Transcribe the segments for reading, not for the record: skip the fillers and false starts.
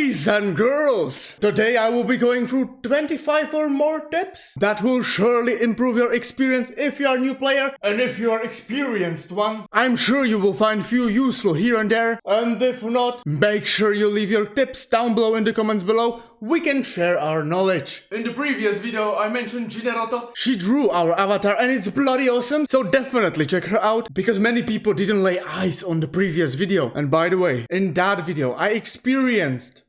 Boys and girls, today I will be going through 25 or more tips that will surely improve your experience if you are a new player and if you are experienced one. I'm sure you will find few useful here and there, and if not, make sure you leave your tips down below in the comments below. We can share our knowledge. In the previous video I mentioned Jinnerotto. She drew our avatar and it's bloody awesome, so definitely check her out because many people didn't lay eyes on the previous video. And by the way, in that video I experienced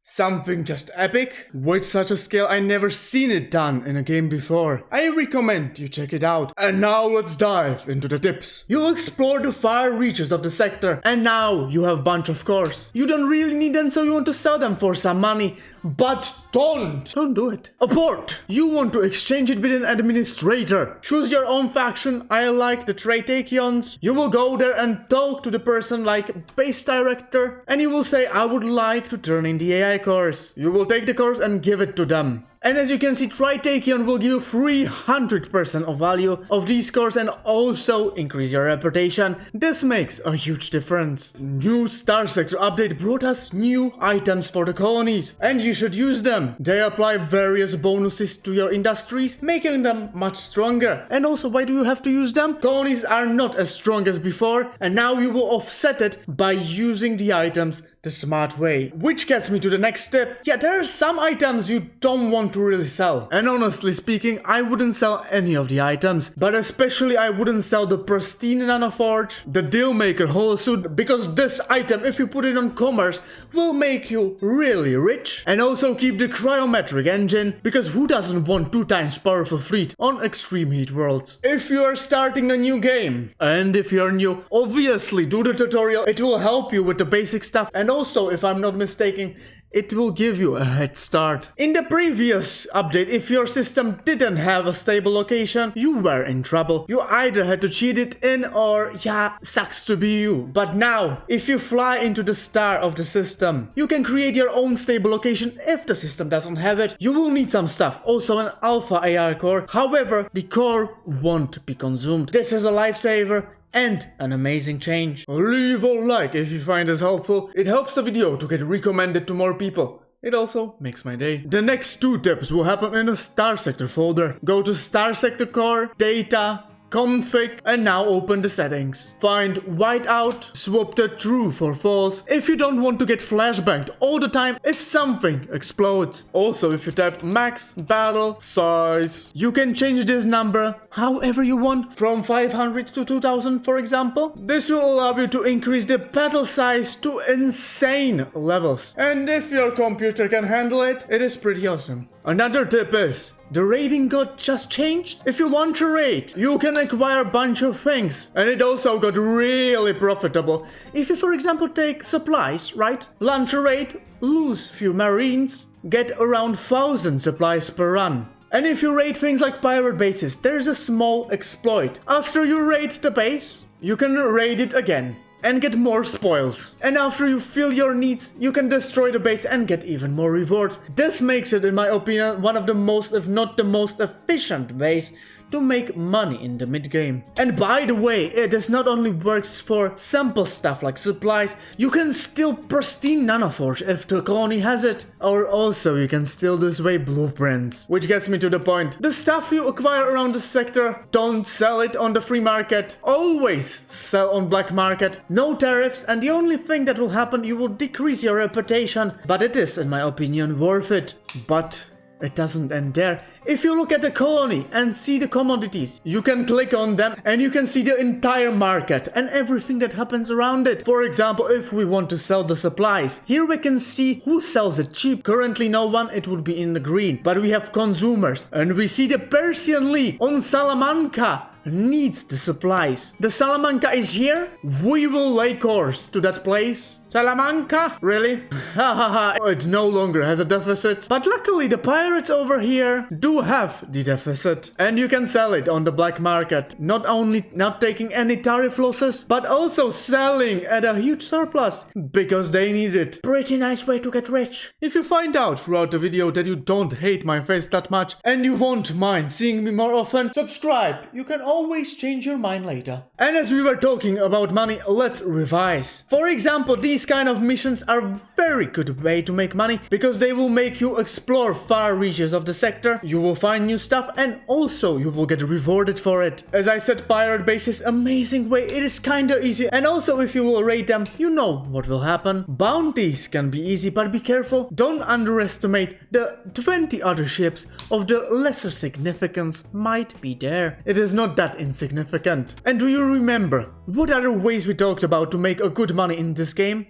something just epic, with such a scale I never seen it done in a game before. I recommend you check it out. And now let's dive into the tips. You explore the far reaches of the sector, and now you have bunch of cores. You don't really need them, so you want to sell them for some money, but don't do it. Abort! You want to exchange it with an administrator. Choose your own faction. I like the Traitakions. You will go there and talk to the person like base director, and you will say, I would like to turn in the AI cores. You will take the cores and give it to them. And as you can see, Traitakion will give you 300% of value of these cores and also increase your reputation. This makes a huge difference. New StarSector update brought us new items for the colonies, and you should use them. They apply various bonuses to your industries, making them much stronger. And also, why do you have to use them? Colonies are not as strong as before, and now you will offset it by using the items the smart way. Which gets me to the next tip. Yeah, there are some items you don't want to really sell. And honestly speaking, I wouldn't sell any of the items. But especially I wouldn't sell the pristine nanoforge, the dealmaker holosuit, because this item, if you put it on commerce, will make you really rich. And also keep the cryometric engine, because who doesn't want 2 times powerful fleet on extreme heat worlds? If you are starting a new game, and if you're new, obviously do the tutorial. It will help you with the basic stuff, and also, if I'm not mistaken, it will give you a head start. In the previous update, if your system didn't have a stable location, you were in trouble. You either had to cheat it in or, yeah, sucks to be you. But now, if you fly into the star of the system, you can create your own stable location if the system doesn't have it. You will need some stuff, also an alpha AI core. However, the core won't be consumed. This is a lifesaver and an amazing change. Leave a like if you find this helpful. It helps the video to get recommended to more people. It also makes my day. The next 2 tips will happen in a StarSector folder. Go to StarSector Core, Data, Config, and now open the settings. Find whiteout, swap the true for false if you don't want to get flashbanged all the time if something explodes. Also, if you tap max battle size, you can change this number however you want, from 500 to 2000 for example. This will allow you to increase the battle size to insane levels. And if your computer can handle it, it is pretty awesome. Another tip is, the raiding got just changed. If you want to raid, you can acquire a bunch of things. And it also got really profitable. If you, for example, take supplies, right? Launch a raid, lose few marines, get around 1000 supplies per run. And if you raid things like pirate bases, there's a small exploit. After you raid the base, you can raid it again and get more spoils. And after you fill your needs, you can destroy the base and get even more rewards. This makes it, in my opinion, one of the most, if not the most efficient ways to make money in the mid-game. And by the way, this not only works for simple stuff like supplies, you can steal pristine nanoforge if the colony has it. Or also you can steal this way blueprints. Which gets me to the point. The stuff you acquire around the sector, don't sell it on the free market. Always sell on black market. No tariffs, and the only thing that will happen, you will decrease your reputation. But it is, in my opinion, worth it. But it doesn't end there. If you look at the colony and see the commodities, you can click on them and you can see the entire market and everything that happens around it. For example, if we want to sell the supplies, here we can see who sells it cheap. Currently no one, it would be in the green. But we have consumers, and we see the Persian League on Salamanca needs the supplies. The Salamanca is here. We will lay course to that place. Salamanca? Really? Hahaha. It no longer has a deficit. But luckily the pirates over here do have the deficit. And you can sell it on the black market. Not only not taking any tariff losses, but also selling at a huge surplus. Because they need it. Pretty nice way to get rich. If you find out throughout the video that you don't hate my face that much and you won't mind seeing me more often, subscribe. You can always change your mind later. And as we were talking about money, let's revise. For example, these these kind of missions are a very good way to make money because they will make you explore far reaches of the sector, you will find new stuff, and also you will get rewarded for it. As I said, pirate base is amazing way, it is kinda easy, and also if you will raid them, you know what will happen. Bounties can be easy, but be careful, don't underestimate the 20 other ships of the lesser significance might be there. It is not that insignificant. And do you remember what other ways we talked about to make a good money in this game?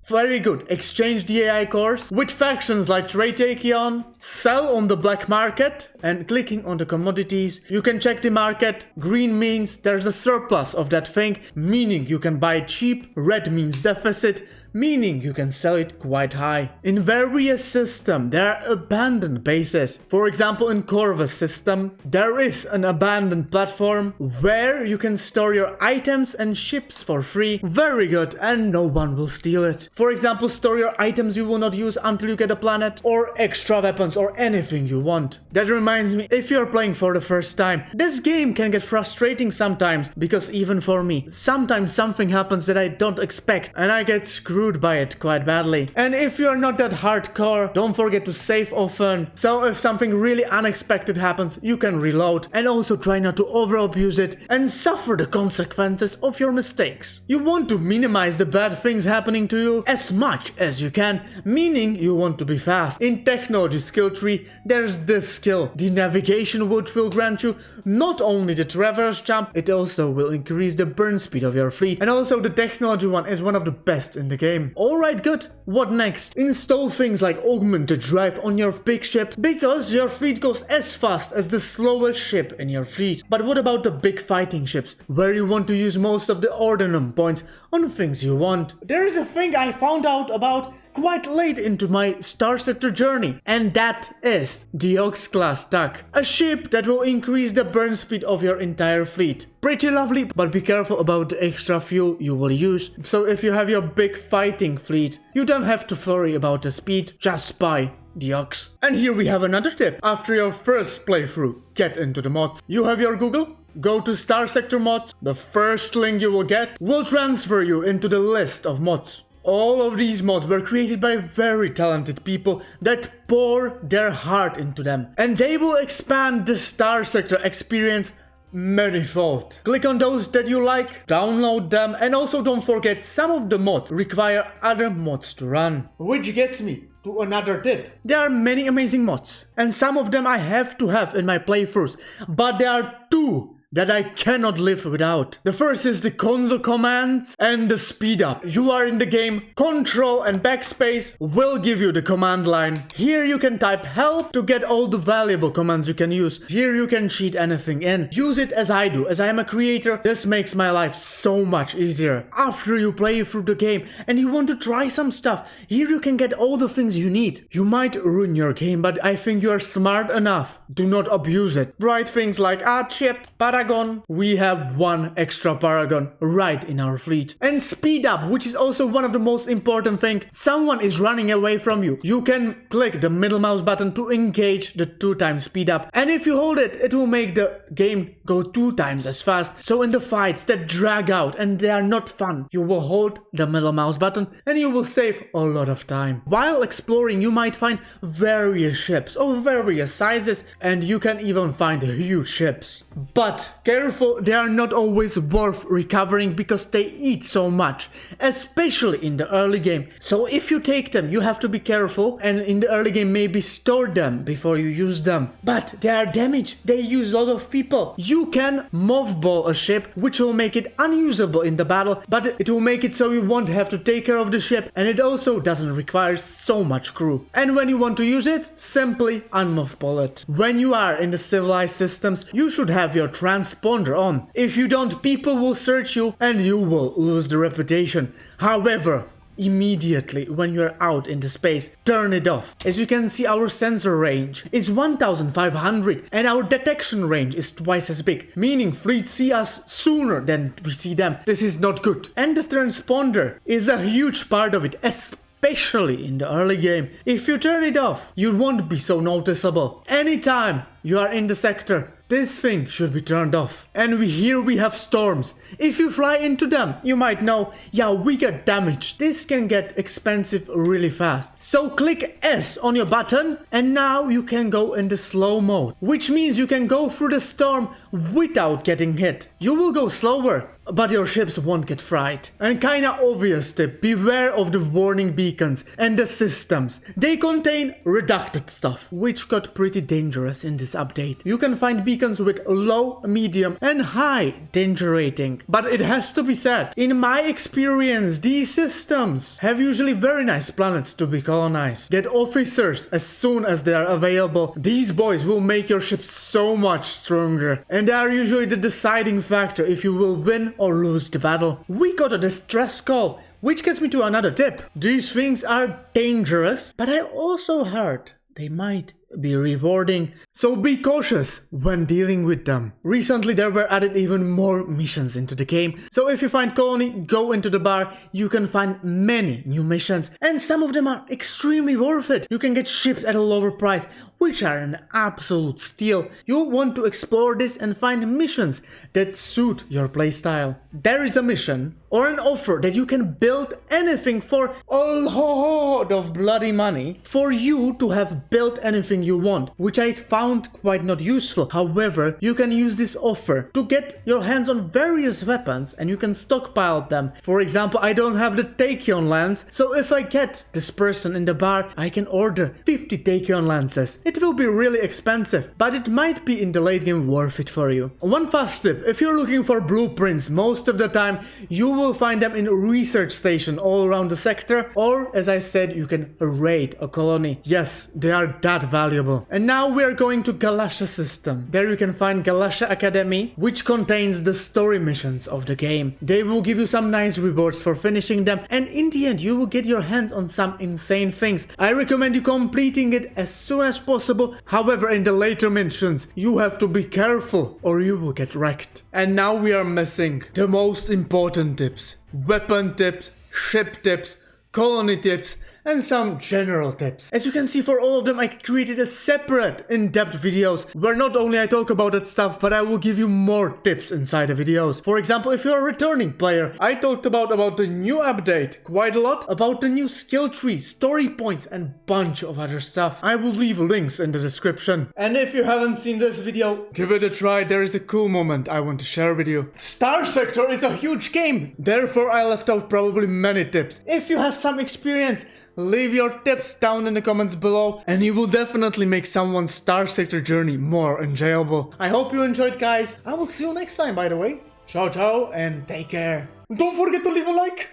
Very good. Exchange the AI cores with factions like Trade-Takion, sell on the black market, and clicking on the commodities, you can check the market. Green means there's a surplus of that thing, meaning you can buy it cheap. Red means deficit, meaning you can sell it quite high. In various systems, there are abandoned bases. For example, in Corvus system, there is an abandoned platform where you can store your items and ships for free. Very good, and no one will steal it. For example, store your items you will not use until you get a planet, or extra weapons, or anything you want. That reminds me, if you're playing for the first time, this game can get frustrating sometimes, because even for me, sometimes something happens that I don't expect, and I get screwed by it quite badly. And if you're not that hardcore, don't forget to save often, so if something really unexpected happens, you can reload, and also try not to over abuse it and suffer the consequences of your mistakes. You want to minimize the bad things happening to you as much as you can, meaning you want to be fast. In technology skill tree, there's this skill, the navigation, which will grant you not only the traverse jump, it also will increase the burn speed of your fleet, and also the technology one is one of the best in the game. Alright, good. What next? Install things like augmented drive on your big ships because your fleet goes as fast as the slowest ship in your fleet. But what about the big fighting ships where you want to use most of the ordnance points on things you want? There is a thing I found out about quite late into my StarSector journey, and that is the Ox class tug, a ship that will increase the burn speed of your entire fleet. Pretty lovely, but be careful about the extra fuel you will use. So if you have your big fighting fleet, you don't have to worry about the speed, just buy the Ox. And here we have another tip. After your first playthrough, get into the mods. You have your Google? Go to StarSector mods. The first link you will get will transfer you into the list of mods. All of these mods were created by very talented people that pour their heart into them, and they will expand the StarSector experience manifold. Click on those that you like, download them, and also don't forget some of the mods require other mods to run. Which gets me to another tip. There are many amazing mods, and some of them I have to have in my playthroughs, but there are two that I cannot live without. The first is the console commands and the speed up. You are in the game, Control and backspace will give you the command line. Here you can type help to get all the valuable commands you can use. Here you can cheat anything in. Use it as I do, as I am a creator. This makes my life so much easier. After you play through the game and you want to try some stuff, here you can get all the things you need. You might ruin your game, but I think you are smart enough. Do not abuse it. Write things like chip, Paragon. We have one extra Paragon right in our fleet. And speed up, which is also one of the most important things. Someone is running away from you. You can click the middle mouse button to engage the 2x speed up. And if you hold it, it will make the game go 2 times as fast. So in the fights that drag out and they are not fun, you will hold the middle mouse button and you will save a lot of time. While exploring, you might find various ships of various sizes, and you can even find huge ships. But careful, they are not always worth recovering because they eat so much, especially in the early game. So if you take them, you have to be careful, and in the early game maybe store them before you use them. But they are damaged, they use a lot of people. You can mothball a ship, which will make it unusable in the battle, but it will make it so you won't have to take care of the ship, and it also doesn't require so much crew. And when you want to use it, simply unmothball it. When you are in the civilized systems, you should have your transponder on. If you don't, people will search you and you will lose the reputation. However, immediately when you're out in the space, turn it off. As you can see, our sensor range is 1500 and our detection range is twice as big, meaning fleets see us sooner than we see them. This is not good. And the transponder is a huge part of it, especially in the early game. If you turn it off, you won't be so noticeable. Anytime you are in the sector, this thing should be turned off. And here we have storms. If you fly into them, you might know, yeah, we get damaged. This can get expensive really fast. So click S on your button and now you can go in the slow mode, which means you can go through the storm without getting hit. You will go slower, but your ships won't get fried. And kinda obvious tip, beware of the warning beacons and the systems. They contain redacted stuff, which got pretty dangerous in this update. You can find beacons with low, medium and high danger rating. But it has to be said, in my experience, these systems have usually very nice planets to be colonized. Get officers as soon as they are available. These boys will make your ship so much stronger. And they are usually the deciding factor if you will win or lose the battle. We got a distress call, which gets me to another tip. These things are dangerous, but I also heard they might be rewarding, so be cautious when dealing with them. Recently there were added even more missions into the game, so if you find colony, go into the bar. You can find many new missions and some of them are extremely worth it. You can get ships at a lower price, which are an absolute steal. You'll want to explore this and find missions that suit your playstyle. There is a mission or an offer that you can build anything for a lot of bloody money for you to have built anything you want, which I found quite not useful. However, you can use this offer to get your hands on various weapons and you can stockpile them. For example, I don't have the Tachyon lance, so if I get this person in the bar, I can order 50 Tachyon lances. It will be really expensive, but it might be in the late game worth it for you. One fast tip, if you're looking for blueprints, most of the time you will find them in a research station all around the sector, or as I said, you can raid a colony. Yes, they are that valuable. And now we are going to Galasha system. There you can find Galasha Academy, which contains the story missions of the game. They will give you some nice rewards for finishing them, and in the end you will get your hands on some insane things. I recommend you completing it as soon as possible. However, in the later missions you have to be careful or you will get wrecked. And now we are missing the most important tips: weapon tips, ship tips, colony tips, and some general tips. As you can see, for all of them I created a separate in-depth videos where not only I talk about that stuff, but I will give you more tips inside the videos. For example, if you're a returning player, I talked about the new update quite a lot, about the new skill tree, story points, and bunch of other stuff. I will leave links in the description. And if you haven't seen this video, give it a try. There is a cool moment I want to share with you. StarSector is a huge game, therefore I left out probably many tips. If you have some experience, leave your tips down in the comments below and you will definitely make someone's StarSector journey more enjoyable. I hope you enjoyed, guys. I will see you next time, by the way. Ciao ciao and take care. Don't forget to leave a like.